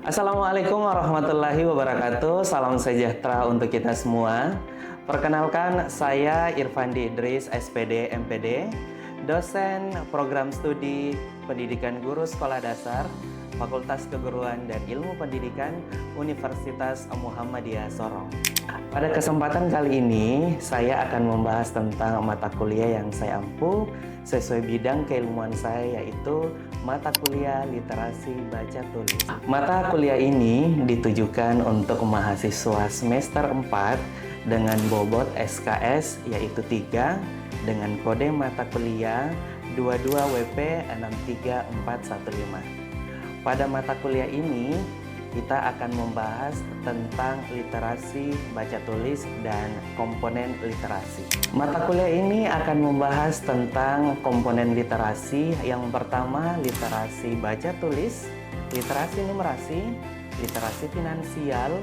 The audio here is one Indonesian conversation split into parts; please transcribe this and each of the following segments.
Assalamualaikum warahmatullahi wabarakatuh. Salam sejahtera untuk kita semua. Perkenalkan, saya Irfandi Idris, SPD, MPD, dosen program studi Pendidikan Guru Sekolah Dasar, Fakultas Keguruan dan Ilmu Pendidikan, Universitas Muhammadiyah Sorong. Pada kesempatan kali ini, saya akan membahas tentang mata kuliah yang saya ampu sesuai bidang keilmuan saya, yaitu mata kuliah literasi baca tulis. Mata kuliah ini ditujukan untuk mahasiswa semester 4 dengan bobot SKS yaitu 3 dengan kode mata kuliah 22 WP 63415. Pada mata kuliah ini kita akan membahas tentang literasi baca tulis dan komponen literasi. Mata kuliah ini akan membahas tentang komponen literasi. Yang pertama, literasi baca tulis, literasi numerasi, literasi finansial,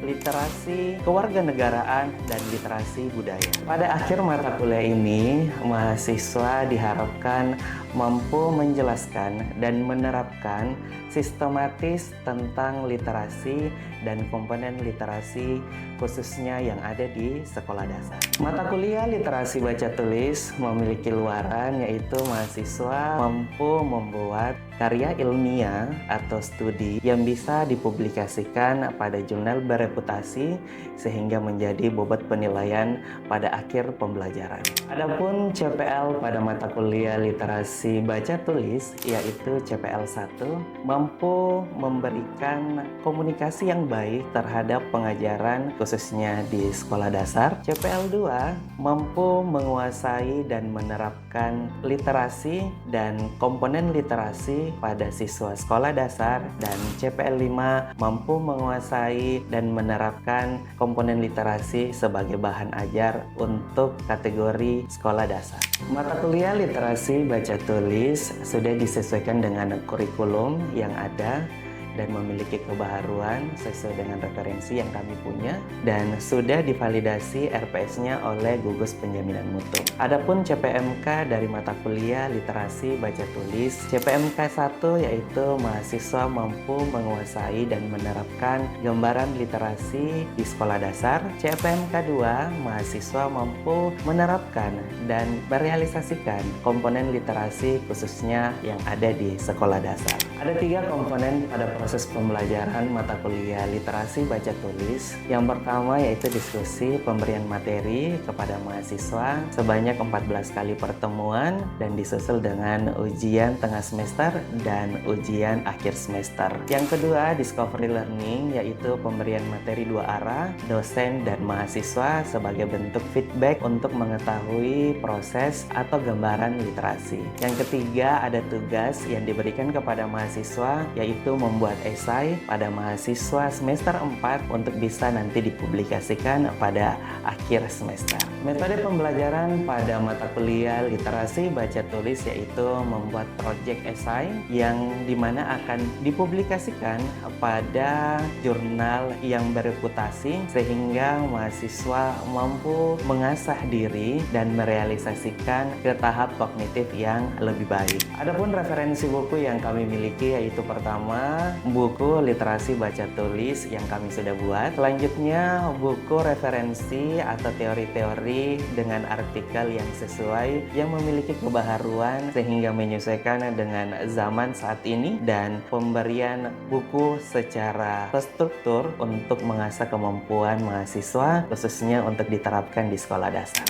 literasi kewarganegaraan, dan literasi budaya. Pada akhir mata kuliah ini, mahasiswa diharapkan mampu menjelaskan dan menerapkan sistematis tentang literasi dan komponen literasi khususnya yang ada di sekolah dasar. Mata kuliah literasi baca tulis memiliki luaran, yaitu mahasiswa mampu membuat karya ilmiah atau studi yang bisa dipublikasikan pada jurnal bereputasi sehingga menjadi bobot penilaian pada akhir pembelajaran. Adapun CPL pada mata kuliah literasi baca tulis yaitu CPL 1 mampu memberikan komunikasi yang baik terhadap pengajaran khususnya di sekolah dasar. CPL 2 mampu menguasai dan menerapkan literasi dan komponen literasi pada siswa sekolah dasar, dan CPL 5 mampu menguasai dan menerapkan komponen literasi sebagai bahan ajar untuk kategori sekolah dasar. Mata kuliah literasi baca tulis sudah disesuaikan dengan kurikulum yang ada dan memiliki kebaharuan sesuai dengan referensi yang kami punya, dan sudah divalidasi RPS-nya oleh Gugus Penjaminan Mutu. Adapun CPMK dari mata kuliah literasi baca tulis, CPMK 1 yaitu mahasiswa mampu menguasai dan menerapkan gambaran literasi di sekolah dasar. CPMK 2 mahasiswa mampu menerapkan dan merealisasikan komponen literasi khususnya yang ada di sekolah dasar. Ada 3 komponen pada proses pembelajaran mata kuliah literasi baca tulis. Yang pertama yaitu diskusi pemberian materi kepada mahasiswa sebanyak 14 kali pertemuan dan disusul dengan ujian tengah semester dan ujian akhir semester. Yang kedua, discovery learning, yaitu pemberian materi 2 arah, dosen dan mahasiswa sebagai bentuk feedback untuk mengetahui proses atau gambaran literasi. Yang ketiga, ada tugas yang diberikan kepada mahasiswa yaitu membuat esai pada mahasiswa semester 4 untuk bisa nanti dipublikasikan pada akhir semester. Metode pembelajaran pada mata kuliah literasi baca tulis yaitu membuat project esai yang dimana akan dipublikasikan pada jurnal yang bereputasi sehingga mahasiswa mampu mengasah diri dan merealisasikan ke tahap kognitif yang lebih baik. Adapun referensi buku yang kami miliki yaitu pertama, buku literasi baca tulis yang kami sudah buat. Selanjutnya, buku referensi atau teori-teori dengan artikel yang sesuai yang memiliki kebaharuan sehingga menyesuaikan dengan zaman saat ini, dan pemberian buku secara terstruktur untuk mengasah kemampuan mahasiswa khususnya untuk diterapkan di sekolah dasar.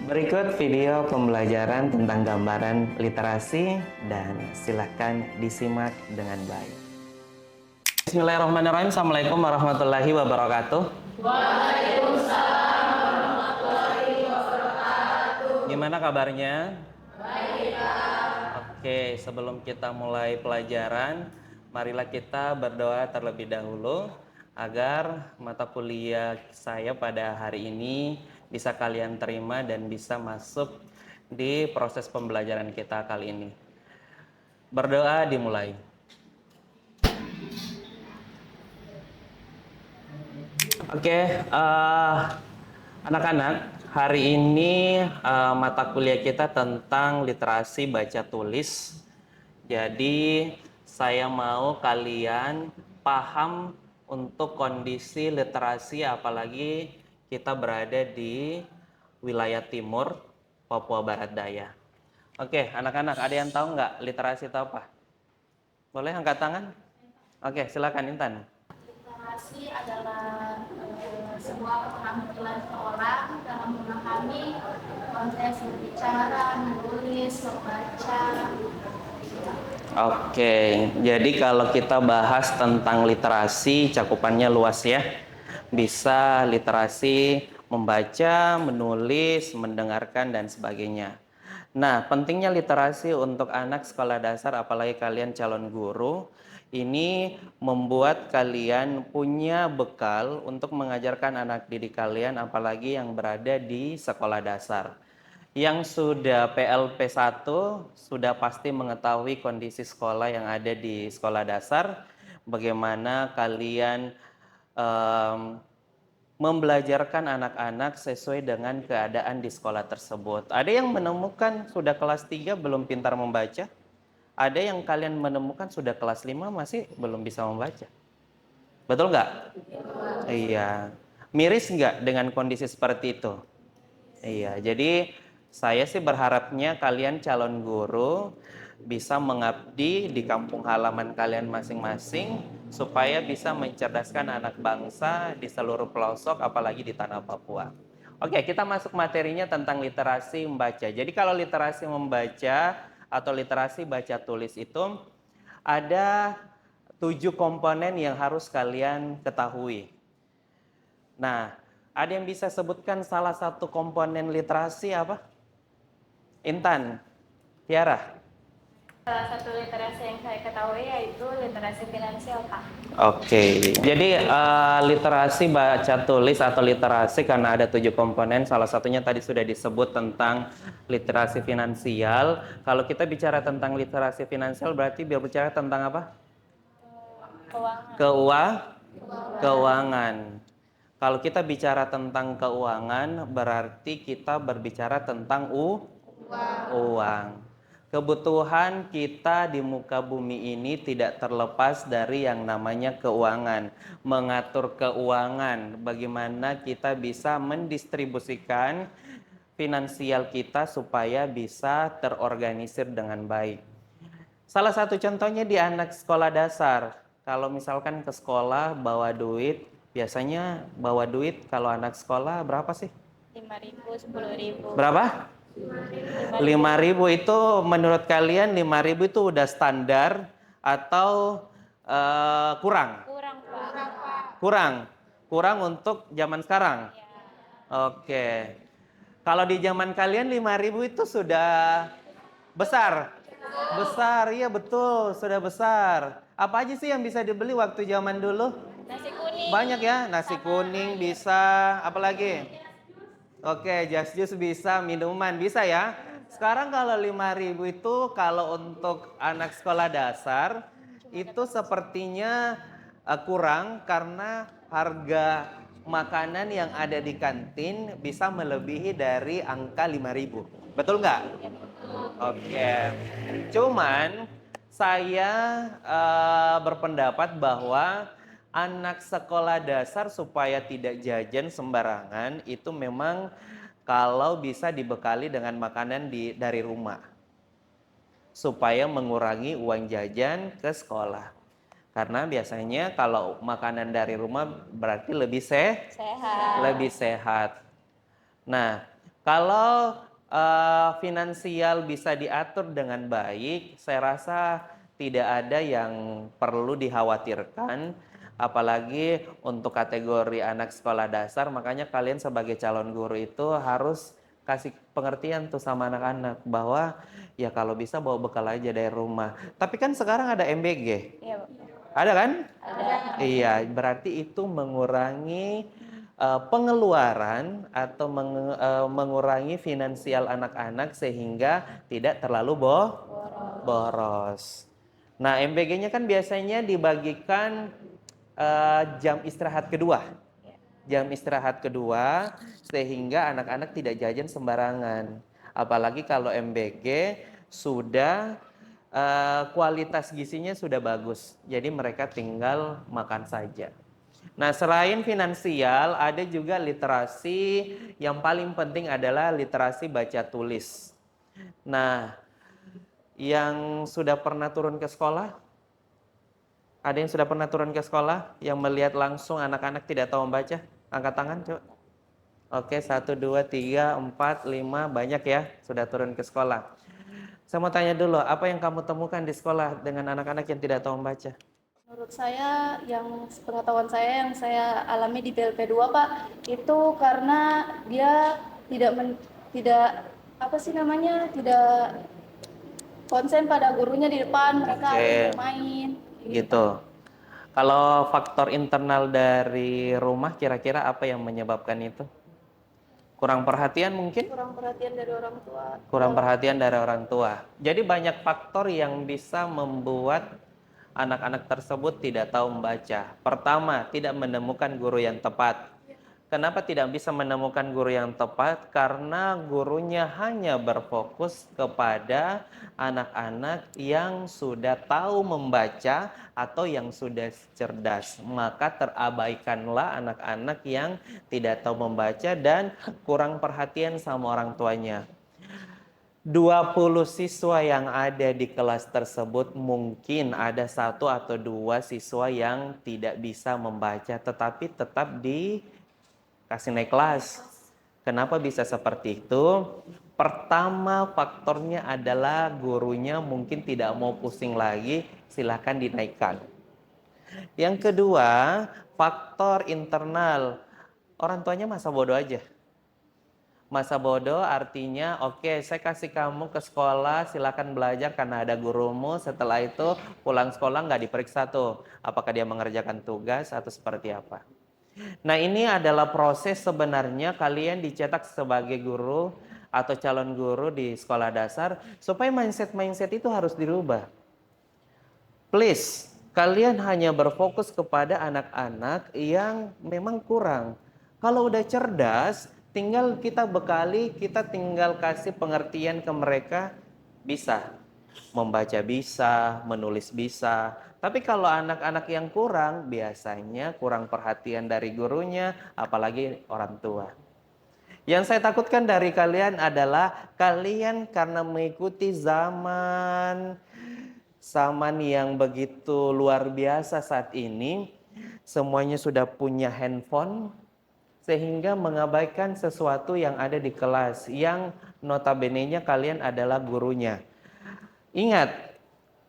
Berikut video pembelajaran tentang gambaran literasi dan silakan disimak dengan baik. Bismillahirrahmanirrahim. Assalamualaikum warahmatullahi wabarakatuh. Waalaikumsalam warahmatullahi wabarakatuh. Gimana kabarnya? Baik, Pak. Oke, sebelum kita mulai pelajaran, marilah kita berdoa terlebih dahulu agar mata kuliah saya pada hari ini bisa kalian terima dan bisa masuk di proses pembelajaran kita kali ini. Berdoa dimulai. Oke, anak-anak, hari ini mata kuliah kita tentang literasi baca tulis. Jadi saya mau kalian paham untuk kondisi literasi, apalagi kita berada di wilayah timur Papua Barat Daya. Oke, anak-anak, ada yang tahu nggak literasi itu apa? Boleh angkat tangan? Oke, silakan Intan. Literasi adalah sebuah keterampilan seorang dalam memahami konteks berbicara, menulis, membaca. Oke, jadi kalau kita bahas tentang literasi, cakupannya luas ya. Bisa literasi membaca, menulis, mendengarkan, dan sebagainya. Nah, pentingnya literasi untuk anak sekolah dasar, apalagi kalian calon guru, ini membuat kalian punya bekal untuk mengajarkan anak didik kalian, apalagi yang berada di sekolah dasar. Yang sudah PLP 1 sudah pasti mengetahui kondisi sekolah yang ada di sekolah dasar, bagaimana kalian membelajarkan anak-anak sesuai dengan keadaan di sekolah tersebut. Ada yang menemukan sudah kelas 3 belum pintar membaca, ada yang kalian menemukan sudah kelas 5 masih belum bisa membaca. Betul nggak? Iya. Miris nggak dengan kondisi seperti itu? Iya, jadi saya sih berharapnya kalian calon guru bisa mengabdi di kampung halaman kalian masing-masing supaya bisa mencerdaskan anak bangsa di seluruh pelosok, apalagi di tanah Papua. Oke, kita masuk materinya tentang literasi membaca. Jadi kalau literasi membaca atau literasi baca tulis itu ada 7 komponen yang harus kalian ketahui. Nah, ada yang bisa sebutkan salah satu komponen literasi apa? Intan, Tiara. Salah satu literasi yang saya ketahui yaitu literasi finansial, Pak. Oke, jadi literasi baca tulis atau literasi karena ada 7 komponen, salah satunya tadi sudah disebut tentang literasi finansial. Kalau kita bicara tentang literasi finansial berarti berbicara tentang apa? Keuangan. Keuangan. Kalau kita bicara tentang keuangan berarti kita berbicara tentang uang. Kebutuhan kita di muka bumi ini tidak terlepas dari yang namanya keuangan. Mengatur keuangan, bagaimana kita bisa mendistribusikan finansial kita supaya bisa terorganisir dengan baik. Salah satu contohnya di anak sekolah dasar. Kalau misalkan ke sekolah bawa duit, biasanya bawa duit kalau anak sekolah berapa sih? 5.000, 10.000. Berapa? 5.000 itu menurut kalian 5.000 itu udah standar atau kurang? Kurang, Pak. Kurang untuk zaman sekarang? Ya. Oke. Kalau di zaman kalian 5.000 itu sudah besar? Besar, iya betul, sudah besar. Apa aja sih yang bisa dibeli waktu zaman dulu? Nasi kuning. Banyak ya, nasi kuning bisa, apalagi? Oke, jas jus bisa, minuman bisa ya. Sekarang kalau 5.000 itu kalau untuk anak sekolah dasar itu sepertinya kurang karena harga makanan yang ada di kantin bisa melebihi dari angka 5.000. Betul nggak? Oke. Cuman saya berpendapat bahwa anak sekolah dasar supaya tidak jajan sembarangan itu memang kalau bisa dibekali dengan makanan dari rumah supaya mengurangi uang jajan ke sekolah. Karena biasanya kalau makanan dari rumah berarti lebih Sehat. lebih sehat. Nah, kalau finansial bisa diatur dengan baik, saya rasa tidak ada yang perlu dikhawatirkan, apalagi untuk kategori anak sekolah dasar. Makanya kalian sebagai calon guru itu harus kasih pengertian tuh sama anak-anak bahwa ya kalau bisa bawa bekal aja dari rumah. Tapi kan sekarang ada MBG. Iya, Pak. Ada kan? Ada. Iya, berarti itu mengurangi pengeluaran atau mengurangi finansial anak-anak sehingga tidak terlalu boros. Nah, MBG-nya kan biasanya dibagikan jam istirahat kedua. Jam istirahat kedua sehingga anak-anak tidak jajan sembarangan. Apalagi kalau MBG sudah kualitas gizinya sudah bagus. Jadi mereka tinggal makan saja. Nah, selain finansial, ada juga literasi yang paling penting adalah literasi baca tulis. Nah, yang sudah pernah turun ke sekolah? Ada yang sudah pernah turun ke sekolah yang melihat langsung anak-anak tidak tahu membaca? Angkat tangan coba. Oke, 1, 2, 3, 4, 5, banyak ya sudah turun ke sekolah. Saya mau tanya dulu, apa yang kamu temukan di sekolah dengan anak-anak yang tidak tahu membaca? Menurut saya, yang pengetahuan saya yang saya alami di PLP 2, Pak, itu karena dia tidak apa sih namanya, tidak konsen pada gurunya di depan, mereka harus bermain. Gitu. Kalau faktor internal dari rumah kira-kira apa yang menyebabkan itu? Kurang perhatian mungkin? Kurang perhatian dari orang tua. Kurang perhatian dari orang tua. Jadi banyak faktor yang bisa membuat anak-anak tersebut tidak tahu membaca. Pertama, tidak menemukan guru yang tepat. Kenapa tidak bisa menemukan guru yang tepat? Karena gurunya hanya berfokus kepada anak-anak yang sudah tahu membaca atau yang sudah cerdas. Maka terabaikanlah anak-anak yang tidak tahu membaca dan kurang perhatian sama orang tuanya. 20 siswa yang ada di kelas tersebut mungkin ada 1 atau 2 siswa yang tidak bisa membaca tetapi tetap dikasih naik kelas. Kenapa bisa seperti itu? Pertama faktornya adalah gurunya mungkin tidak mau pusing lagi, silahkan dinaikkan. Yang kedua, faktor internal. Orang tuanya masa bodoh aja. Masa bodoh artinya oke, saya kasih kamu ke sekolah, silakan belajar karena ada gurumu. Setelah itu pulang sekolah nggak diperiksa tuh apakah dia mengerjakan tugas atau seperti apa. Nah, ini adalah proses sebenarnya kalian dicetak sebagai guru atau calon guru di sekolah dasar supaya mindset itu harus dirubah. Please, kalian hanya berfokus kepada anak-anak yang memang kurang. Kalau udah cerdas, tinggal kita bekali, kita tinggal kasih pengertian ke mereka, bisa. Membaca bisa, menulis bisa. Tapi kalau anak-anak yang kurang, biasanya kurang perhatian dari gurunya, apalagi orang tua. Yang saya takutkan dari kalian adalah kalian karena mengikuti zaman yang begitu luar biasa saat ini, semuanya sudah punya handphone, sehingga mengabaikan sesuatu yang ada di kelas, yang notabene-nya kalian adalah gurunya. Ingat,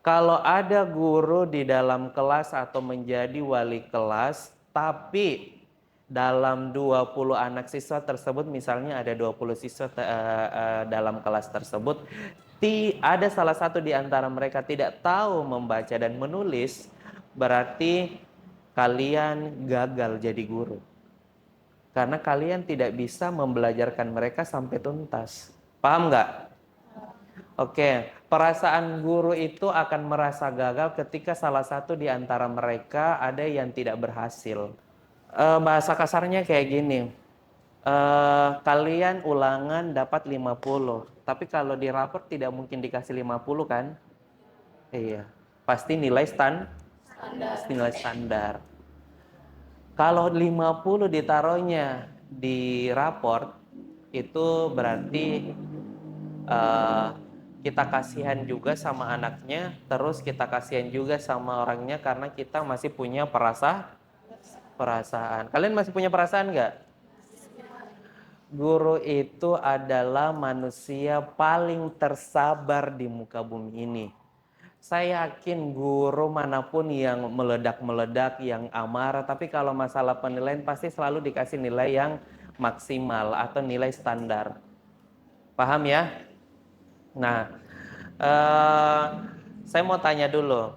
kalau ada guru di dalam kelas atau menjadi wali kelas, tapi dalam 20 anak siswa tersebut, misalnya ada 20 siswa dalam kelas tersebut, ada salah satu di antara mereka tidak tahu membaca dan menulis, berarti kalian gagal jadi guru. Karena kalian tidak bisa membelajarkan mereka sampai tuntas. Paham nggak? Oke, perasaan guru itu akan merasa gagal ketika salah satu di antara mereka ada yang tidak berhasil. Bahasa kasarnya kayak gini, kalian ulangan dapat 50, tapi kalau di rapor tidak mungkin dikasih 50 kan? Iya, pasti nilai standar. Kalau 50 ditaruhnya di raport, itu berarti kita kasihan juga sama anaknya, terus kita kasihan juga sama orangnya karena kita masih punya perasaan. Kalian masih punya perasaan nggak? Guru itu adalah manusia paling tersabar di muka bumi ini. Saya yakin guru manapun yang meledak-meledak, yang amarah, tapi kalau masalah penilaian pasti selalu dikasih nilai yang maksimal atau nilai standar. Paham ya? Nah, saya mau tanya dulu,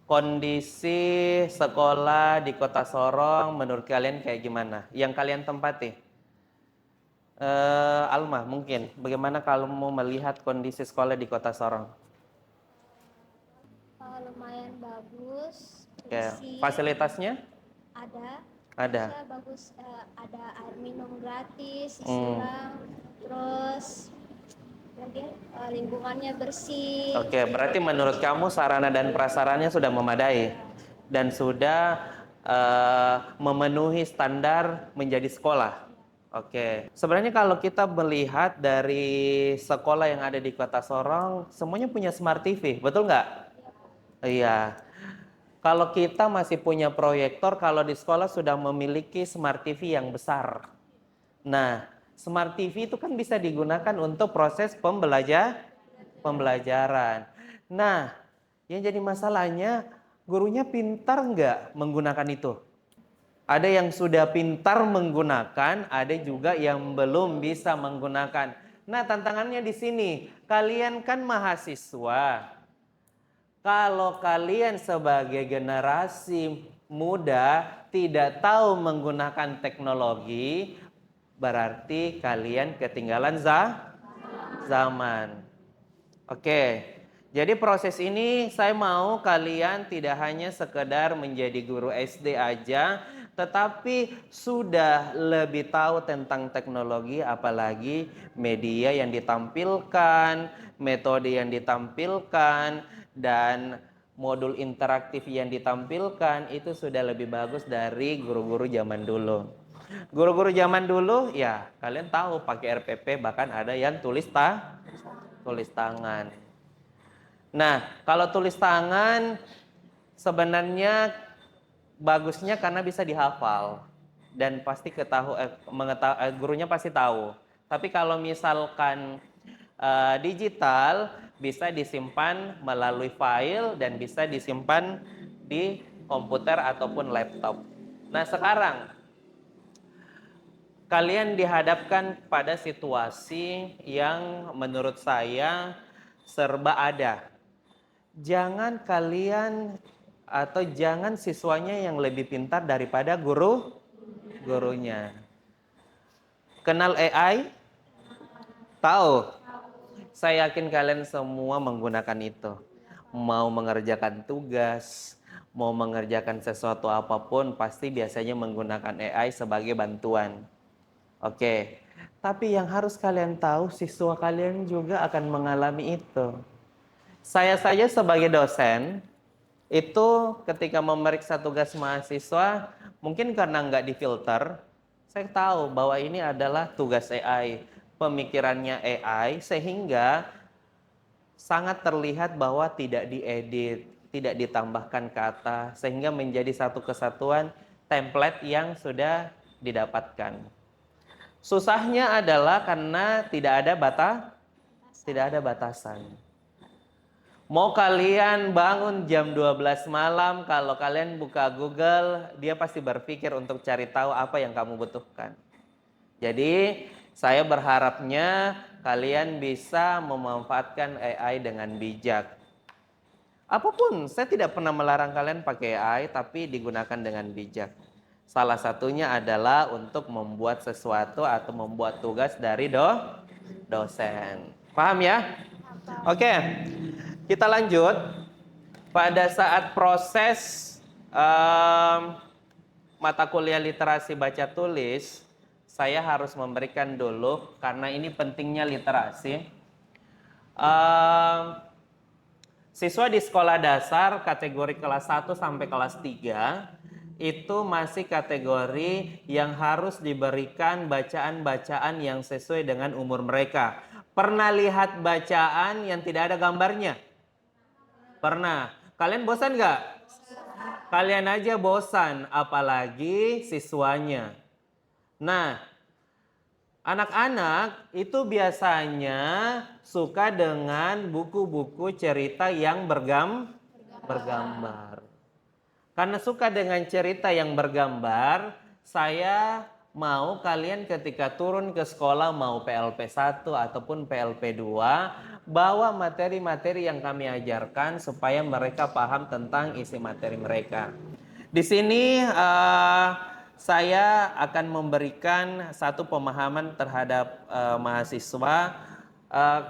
kondisi sekolah di Kota Sorong menurut kalian kayak gimana? Yang kalian tempati? Alma, mungkin bagaimana kalau mau melihat kondisi sekolah di Kota Sorong? Lumayan bagus. Fasilitasnya? Ada. Ada. Bagus, ada air minum gratis, silang, terus dan penting lingkungannya bersih. Oke, berarti menurut kamu sarana dan prasarannya sudah memadai dan sudah memenuhi standar menjadi sekolah. Oke, sebenarnya kalau kita melihat dari sekolah yang ada di Kota Sorong, semuanya punya Smart TV, betul nggak? Iya. Kalau kita masih punya proyektor, kalau di sekolah sudah memiliki Smart TV yang besar. Nah, Smart TV itu kan bisa digunakan untuk proses pembelajaran. Nah, yang jadi masalahnya, gurunya pintar nggak menggunakan itu? Ada yang sudah pintar menggunakan, ada juga yang belum bisa menggunakan. Nah, tantangannya di sini, kalian kan mahasiswa. Kalau kalian sebagai generasi muda tidak tahu menggunakan teknologi, berarti kalian ketinggalan zaman. Oke, jadi proses ini saya mau kalian tidak hanya sekedar menjadi guru SD aja, tetapi sudah lebih tahu tentang teknologi, apalagi media yang ditampilkan, metode yang ditampilkan, dan modul interaktif yang ditampilkan itu sudah lebih bagus dari guru-guru zaman dulu. Guru-guru zaman dulu ya kalian tahu pakai RPP, bahkan ada yang tulis tangan. Nah, kalau tulis tangan sebenarnya bagusnya karena bisa dihafal dan pasti gurunya pasti tahu. Tapi kalau misalkan digital bisa disimpan melalui file dan bisa disimpan di komputer ataupun laptop. Nah, sekarang kalian dihadapkan pada situasi yang menurut saya serba ada. Jangan kalian atau jangan siswanya yang lebih pintar daripada gurunya. Kenal AI? Tahu? Saya yakin kalian semua menggunakan itu. Mau mengerjakan tugas, mau mengerjakan sesuatu apapun, pasti biasanya menggunakan AI sebagai bantuan. Oke, tapi yang harus kalian tahu, siswa kalian juga akan mengalami itu. Saya saja sebagai dosen, itu ketika memeriksa tugas mahasiswa, mungkin karena nggak difilter, saya tahu bahwa ini adalah tugas AI, pemikirannya AI, sehingga sangat terlihat bahwa tidak diedit, tidak ditambahkan kata, sehingga menjadi satu kesatuan template yang sudah didapatkan. Susahnya adalah karena tidak ada batasan. Mau kalian bangun jam 12 malam, kalau kalian buka Google, dia pasti berpikir untuk cari tahu apa yang kamu butuhkan. Jadi, saya berharapnya kalian bisa memanfaatkan AI dengan bijak. Apapun, saya tidak pernah melarang kalian pakai AI, tapi digunakan dengan bijak. Salah satunya adalah untuk membuat sesuatu atau membuat tugas dari dosen. Paham ya? Oke, kita lanjut. Pada saat proses mata kuliah literasi baca tulis, saya harus memberikan dulu, karena ini pentingnya literasi. Siswa di sekolah dasar kategori kelas 1 sampai kelas 3 itu masih kategori yang harus diberikan bacaan-bacaan yang sesuai dengan umur mereka. Pernah lihat bacaan yang tidak ada gambarnya? Pernah. Kalian bosan nggak? Kalian aja bosan, apalagi siswanya. Nah, anak-anak itu biasanya suka dengan buku-buku cerita yang bergambar. Karena suka dengan cerita yang bergambar, saya mau kalian ketika turun ke sekolah, mau PLP 1 ataupun PLP 2, bawa materi-materi yang kami ajarkan supaya mereka paham tentang isi materi mereka. Di sini saya akan memberikan satu pemahaman terhadap mahasiswa.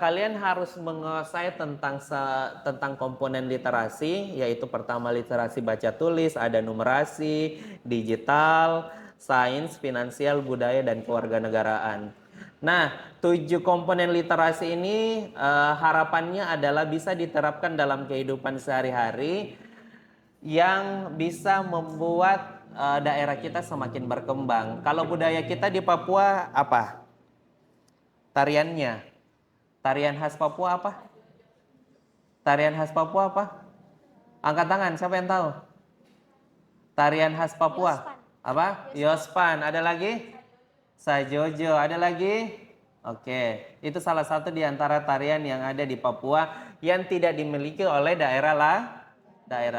Kalian harus menguasai tentang komponen literasi, yaitu pertama literasi baca tulis, ada numerasi, digital, sains, finansial, budaya, dan kewarganegaraan. Nah, 7 komponen literasi ini harapannya adalah bisa diterapkan dalam kehidupan sehari-hari yang bisa membuat daerah kita semakin berkembang. Kalau budaya kita di Papua apa? Tariannya. Tarian khas Papua apa? Tarian khas Papua apa? Angkat tangan, siapa yang tahu? Tarian khas Papua. Yospan. Apa? Yospan. Ada lagi? Sajojo. Ada lagi? Oke. Itu salah satu di antara tarian yang ada di Papua yang tidak dimiliki oleh daerah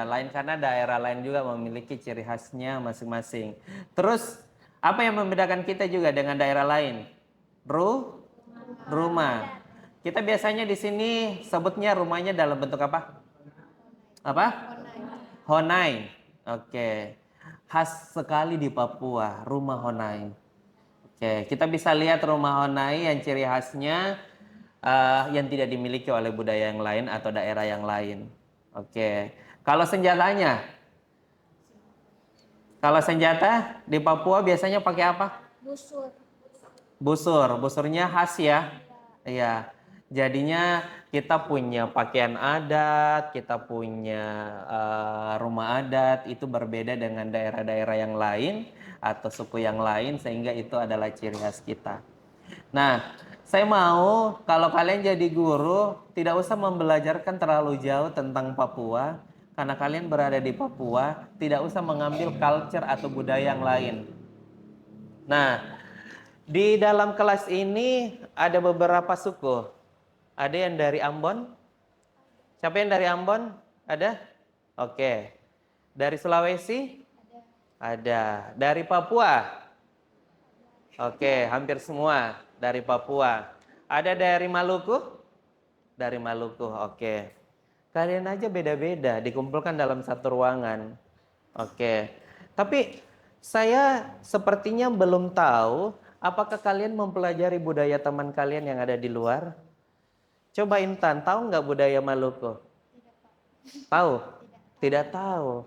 lain karena daerah lain juga memiliki ciri khasnya masing-masing. Terus apa yang membedakan kita juga dengan daerah lain? Rumah. Kita biasanya di sini sebutnya rumahnya dalam bentuk apa? Apa? Honai. Oke. Khas sekali di Papua, rumah Honai. Oke, kita bisa lihat rumah Honai yang ciri khasnya yang tidak dimiliki oleh budaya yang lain atau daerah yang lain. Oke. Kalau senjatanya? Kalau senjata di Papua biasanya pakai apa? Busur. Busurnya khas ya. Iya. Jadinya kita punya pakaian adat, kita punya rumah adat, itu berbeda dengan daerah-daerah yang lain atau suku yang lain sehingga itu adalah ciri khas kita. Nah, saya mau kalau kalian jadi guru tidak usah membelajarkan terlalu jauh tentang Papua karena kalian berada di Papua, tidak usah mengambil culture atau budaya yang lain. Nah, di dalam kelas ini ada beberapa suku. Ada yang dari Ambon? Siapa yang dari Ambon? Ada? Oke. Dari Sulawesi? Ada. Dari Papua? Oke, hampir semua dari Papua. Ada dari Maluku? Dari Maluku, oke. Kalian aja beda-beda, dikumpulkan dalam satu ruangan. Oke. Tapi saya sepertinya belum tahu apakah kalian mempelajari budaya teman kalian yang ada di luar? Coba Intan, tahu nggak budaya Maluku? Tahu? Tidak tahu.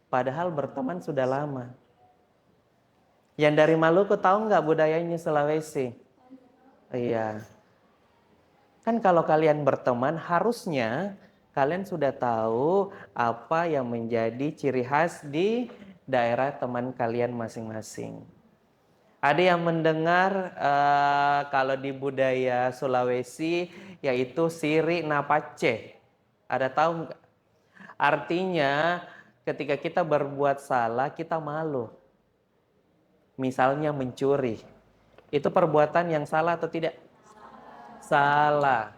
Padahal berteman sudah lama. Yang dari Maluku tahu nggak budayanya Sulawesi? Iya. Kan kalau kalian berteman harusnya kalian sudah tahu apa yang menjadi ciri khas di daerah teman kalian masing-masing. Ada yang mendengar kalau di budaya Sulawesi yaitu siri napace. Ada tahu nggak? Artinya ketika kita berbuat salah kita malu. Misalnya mencuri. Itu perbuatan yang salah atau tidak? Salah.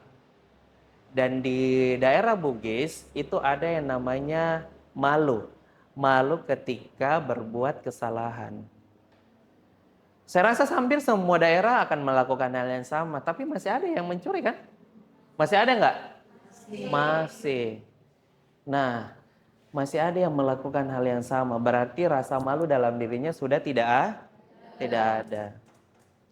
Dan di daerah Bugis itu ada yang namanya malu. Malu ketika berbuat kesalahan. Saya rasa hampir semua daerah akan melakukan hal yang sama, tapi masih ada yang mencuri kan? Masih ada nggak? Masih. Nah, masih ada yang melakukan hal yang sama. Berarti rasa malu dalam dirinya sudah tidak ada.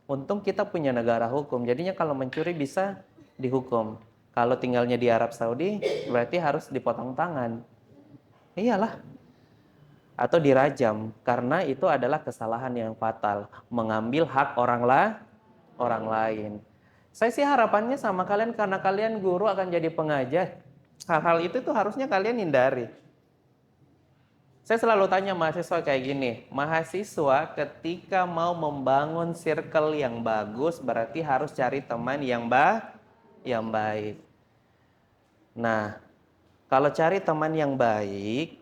Untung kita punya negara hukum, jadinya kalau mencuri bisa dihukum. Kalau tinggalnya di Arab Saudi, berarti harus dipotong tangan. Iyalah. Atau dirajam karena itu adalah kesalahan yang fatal, mengambil hak orang lain. Saya sih harapannya sama kalian karena kalian guru akan jadi pengajar. Hal-hal itu tuh harusnya kalian hindari. Saya selalu tanya mahasiswa kayak gini, mahasiswa ketika mau membangun circle yang bagus berarti harus cari teman yang baik. Nah, kalau cari teman yang baik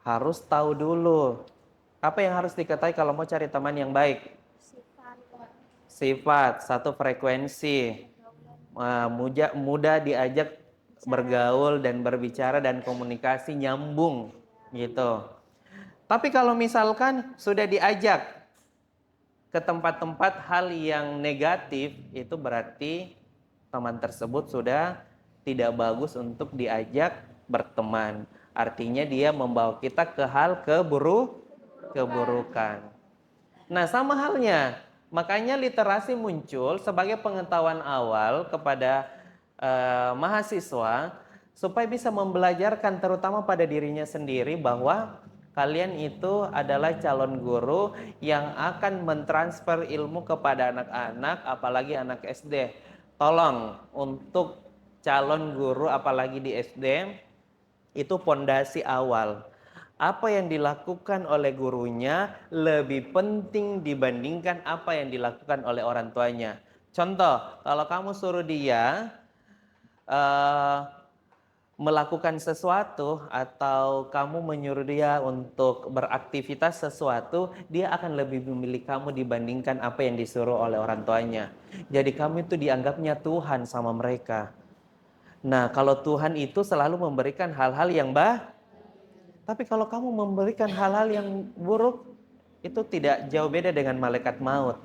harus tahu dulu apa yang harus diketahui kalau mau cari teman yang baik. Sifat, satu frekuensi, mudah diajak bergaul dan berbicara dan komunikasi nyambung gitu. Tapi kalau misalkan sudah diajak ke tempat-tempat hal yang negatif, itu berarti teman tersebut sudah tidak bagus untuk diajak berteman. Artinya dia membawa kita ke hal keburukan. Nah, sama halnya, makanya literasi muncul sebagai pengetahuan awal kepada mahasiswa supaya bisa membelajarkan terutama pada dirinya sendiri bahwa Kalian itu adalah calon guru yang akan mentransfer ilmu kepada anak-anak, apalagi anak SD. Tolong untuk calon guru apalagi di SD, itu pondasi awal. Apa yang dilakukan oleh gurunya lebih penting dibandingkan apa yang dilakukan oleh orang tuanya. Contoh, kalau kamu suruh dia melakukan sesuatu atau kamu menyuruh dia untuk beraktivitas sesuatu, dia akan lebih memilih kamu dibandingkan apa yang disuruh oleh orang tuanya. Jadi kamu itu dianggapnya Tuhan sama mereka. Nah, kalau Tuhan itu selalu memberikan hal-hal yang baik. Tapi kalau kamu memberikan hal-hal yang buruk, itu tidak jauh beda dengan malaikat maut.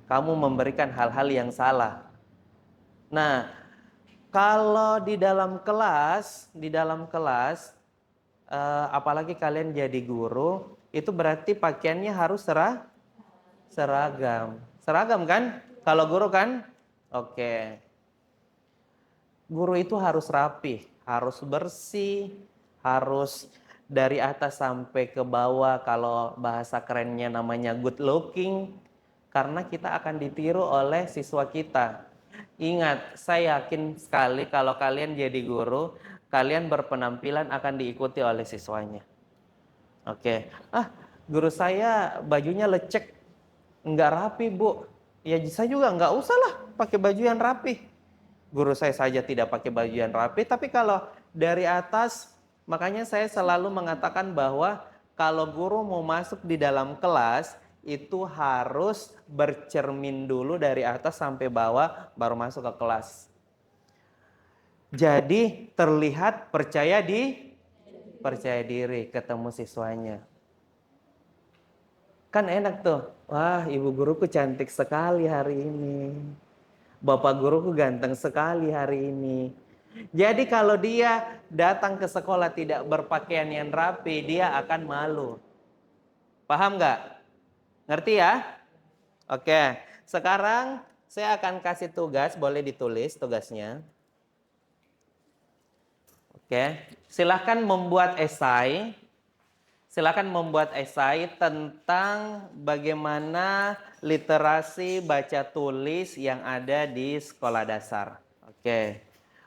Kamu memberikan hal-hal yang salah. Nah, kalau di dalam kelas, apalagi kalian jadi guru, itu berarti pakaiannya harus seragam. Seragam kan? Kalau guru kan? Oke. Guru itu harus rapi, harus bersih, harus dari atas sampai ke bawah, kalau bahasa kerennya namanya good looking, karena kita akan ditiru oleh siswa kita. Ingat, saya yakin sekali kalau kalian jadi guru, kalian berpenampilan akan diikuti oleh siswanya. Oke. Guru saya bajunya lecek, nggak rapi bu. Ya saya juga nggak usah lah pakai baju yang rapi. Guru saya saja tidak pakai baju yang rapi, tapi kalau dari atas, makanya saya selalu mengatakan bahwa kalau guru mau masuk di dalam kelas, itu harus bercermin dulu dari atas sampai bawah, baru masuk ke kelas. Jadi terlihat percaya diri ketemu siswanya. Kan enak tuh, wah ibu guruku cantik sekali hari ini. Bapak guruku ganteng sekali hari ini. Jadi kalau dia datang ke sekolah tidak berpakaian yang rapi, dia akan malu. Paham nggak? Ngerti ya? Oke, sekarang saya akan kasih tugas, boleh ditulis tugasnya. Oke, silahkan membuat esai. Silakan membuat esai tentang bagaimana literasi baca tulis yang ada di sekolah dasar. Oke.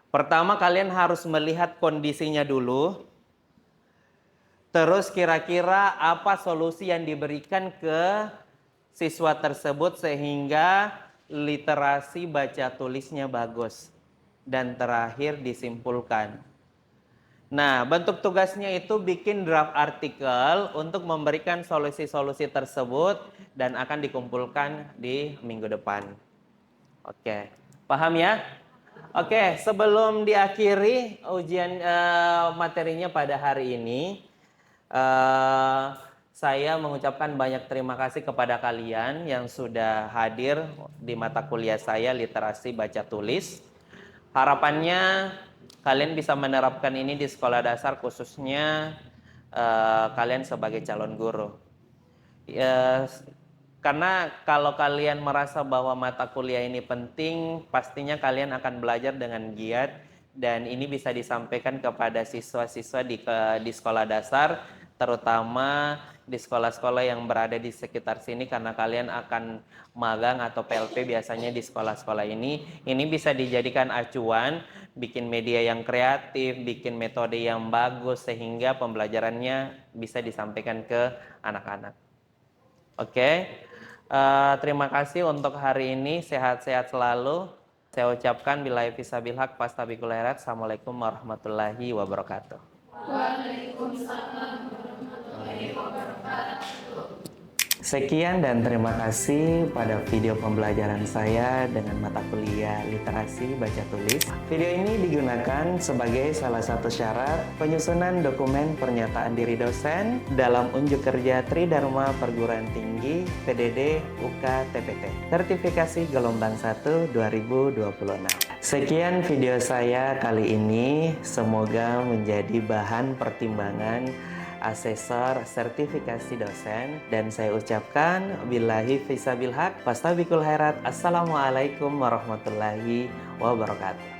Pertama kalian harus melihat kondisinya dulu. Terus kira-kira apa solusi yang diberikan ke siswa tersebut sehingga literasi baca tulisnya bagus. Dan terakhir disimpulkan. Nah, bentuk tugasnya itu bikin draft artikel untuk memberikan solusi-solusi tersebut dan akan dikumpulkan di minggu depan. Oke, paham ya? Oke, sebelum diakhiri ujian materinya pada hari ini, saya mengucapkan banyak terima kasih kepada kalian yang sudah hadir di mata kuliah saya literasi baca tulis. Harapannya kalian bisa menerapkan ini di sekolah dasar, khususnya kalian sebagai calon guru. Karena kalau kalian merasa bahwa mata kuliah ini penting, pastinya kalian akan belajar dengan giat, dan ini bisa disampaikan kepada siswa-siswa di sekolah dasar, terutama di sekolah-sekolah yang berada di sekitar sini, karena kalian akan magang atau PLP biasanya di sekolah-sekolah ini. Ini bisa dijadikan acuan, bikin media yang kreatif, bikin metode yang bagus, sehingga pembelajarannya bisa disampaikan ke anak-anak. Oke, terima kasih untuk hari ini, sehat-sehat selalu. Saya ucapkan billahi fisabil haq, fastabiqul khairat. Assalamualaikum warahmatullahi wabarakatuh. Waalaikumsalam warahmatullahi wabarakatuh. Sekian dan terima kasih pada video pembelajaran saya dengan mata kuliah literasi baca tulis. Video ini digunakan sebagai salah satu syarat penyusunan dokumen pernyataan diri dosen dalam unjuk kerja Tridharma Perguruan Tinggi PDD UK TPT sertifikasi gelombang 1 2026. Sekian video saya kali ini, semoga menjadi bahan pertimbangan asesor sertifikasi dosen, dan saya ucapkan billahi fisabil haq, fastabiqul khairat. Assalamualaikum warahmatullahi wabarakatuh.